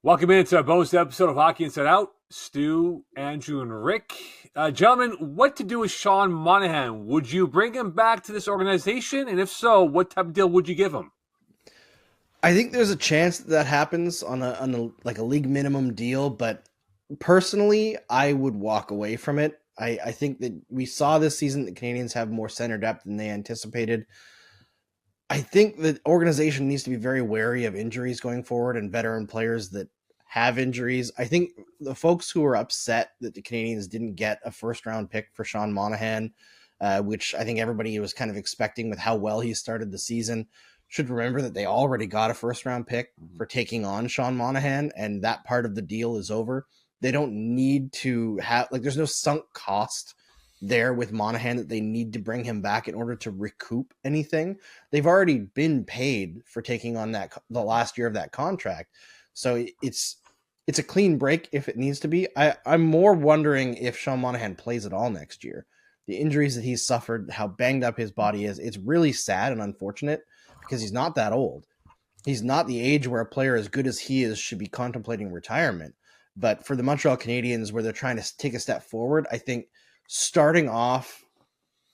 Welcome into a bonus episode of Hockey Inside Out. Stu, Andrew, and Rick. Gentlemen, what to do with Sean Monahan? Would you bring him back to this organization? And if so, what type of deal would you give him? I think there's a chance that happens on a league minimum deal, but personally, I would walk away from it. I think that we saw this season that Canadians have more center depth than they anticipated. I think the organization needs to be very wary of injuries going forward and veteran players that have injuries. I think the folks who are upset that the Canadians didn't get a first-round pick for Sean Monahan, which I think everybody was kind of expecting with how well he started the season, should remember that they already got a first-round pick for taking on Sean Monahan, and that part of the deal is over. They don't need to have, there's no sunk cost there with Monahan that they need to bring him back in order to recoup anything. They've already been paid for taking on the last year of that contract. So it's a clean break if it needs to be. I'm more wondering if Sean Monahan plays at all next year. The injuries that he's suffered, how banged up his body is, it's really sad and unfortunate because he's not that old. He's not the age where a player as good as he is should be contemplating retirement. But for the Montreal Canadiens, where they're trying to take a step forward, I think starting off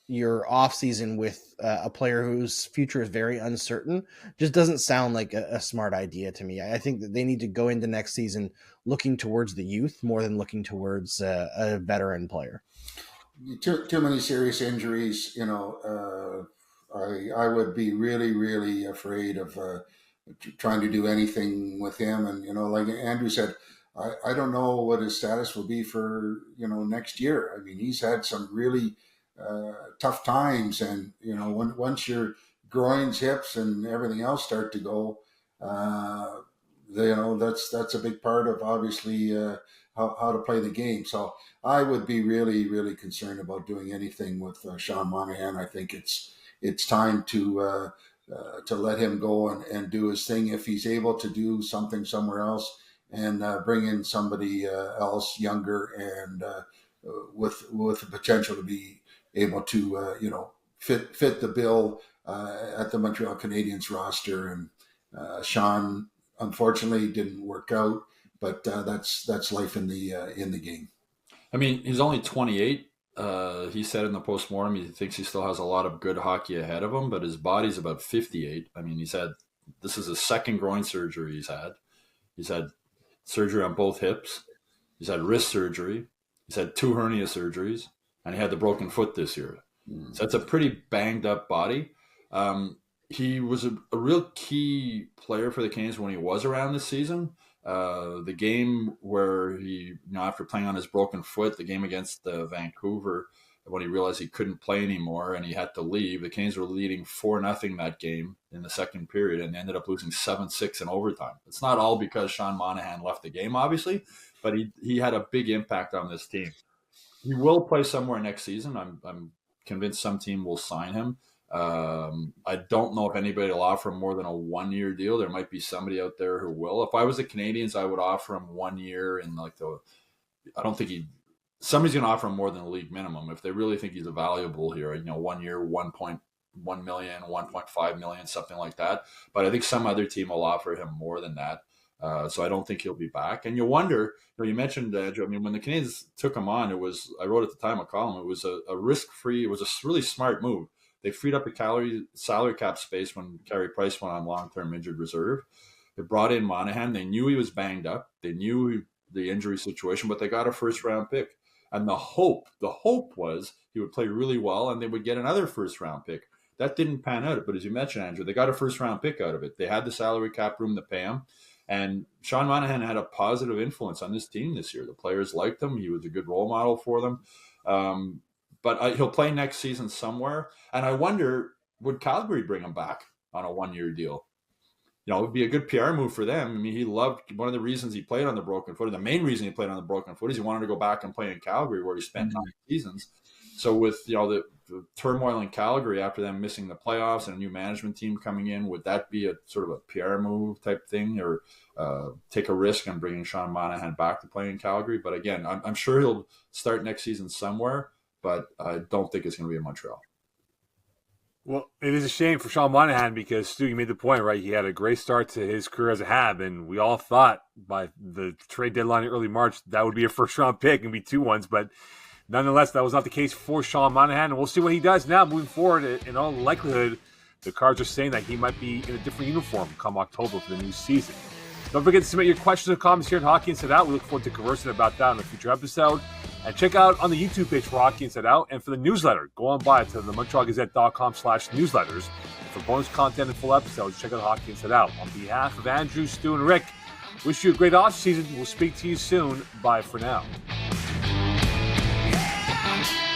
your offseason with a player whose future is very uncertain just doesn't sound like a smart idea to me. I think that they need to go into next season looking towards the youth more than looking towards a veteran player. Too many serious injuries, I would be really, really afraid of trying to do anything with him. And, like Andrew said, I don't know what his status will be for, next year. I mean, he's had some really tough times. And, once your groins, hips, and everything else start to go, that's a big part of obviously how to play the game. So I would be really, really concerned about doing anything with Sean Monahan. I think it's time to let him go and do his thing. If he's able to do something somewhere else and bring in somebody else younger and with the potential to be able to fit the bill at the Montreal Canadiens roster. And Sean unfortunately didn't work out, but that's life in the game. I mean, he's only 28. He said in the postmortem he thinks he still has a lot of good hockey ahead of him, but his body's about 58. I mean, this is his second groin surgery he's had. He's had surgery on both hips. He's had wrist surgery. He's had 2 hernia surgeries, and he had the broken foot this year. So that's a pretty banged up body. He was a real key player for the Canadiens when he was around this season. The game where he, after playing on his broken foot, the game against Vancouver, when he realized he couldn't play anymore and he had to leave, the Canadiens were leading 4-0 that game in the second period and ended up losing 7-6 in overtime. It's not all because Sean Monahan left the game, obviously, but he had a big impact on this team. He will play somewhere next season. I'm convinced some team will sign him. I don't know if anybody will offer him more than a 1-year deal. There might be somebody out there who will. If I was the Canadiens, I would offer him 1 year and I don't think somebody's going to offer him more than a league minimum. If they really think he's a valuable here, 1 year, 1.1 million, 1.5 million, something like that. But I think some other team will offer him more than that. So I don't think he'll be back. And you wonder, you mentioned, Joe, I mean, when the Canadiens took him on, I wrote at the time a column, it was a risk-free, it was a really smart move. They freed up the salary cap space when Carey Price went on long-term injured reserve. They brought in Monahan. They knew he was banged up. They knew the injury situation, but they got a first-round pick. And the hope was he would play really well and they would get another first-round pick. That didn't pan out. But as you mentioned, Andrew, they got a first-round pick out of it. They had the salary cap room to pay him. And Sean Monahan had a positive influence on this team this year. The players liked him. He was a good role model for them. But he'll play next season somewhere. And I wonder, would Calgary bring him back on a 1-year deal? It would be a good PR move for them. I mean, he loved, one of the reasons he played on the broken foot, or the main reason he played on the broken foot, is he wanted to go back and play in Calgary where he spent 9 seasons. So with, the turmoil in Calgary after them missing the playoffs and a new management team coming in, would that be a sort of a PR move type thing, or take a risk on bringing Sean Monahan back to play in Calgary? But again, I'm sure he'll start next season somewhere, but I don't think it's going to be in Montreal. Well, it is a shame for Sean Monahan because, Stu, you made the point, right? He had a great start to his career as a Hab, and we all thought by the trade deadline in early March that would be a first-round pick and be 2-1s, but nonetheless, that was not the case for Sean Monahan, and we'll see what he does now moving forward. In all likelihood, the Cards are saying that he might be in a different uniform come October for the new season. Don't forget to submit your questions and comments here at Hockey Inside Out. We look forward to conversing about that in a future episode. And check out on the YouTube page for Hockey Inside Out. And for the newsletter, go on by to the MontrealGazette.com/newsletters. And for bonus content and full episodes, check out Hockey Inside Out. On behalf of Andrew, Stu, and Rick, wish you a great offseason. We'll speak to you soon. Bye for now. Yeah!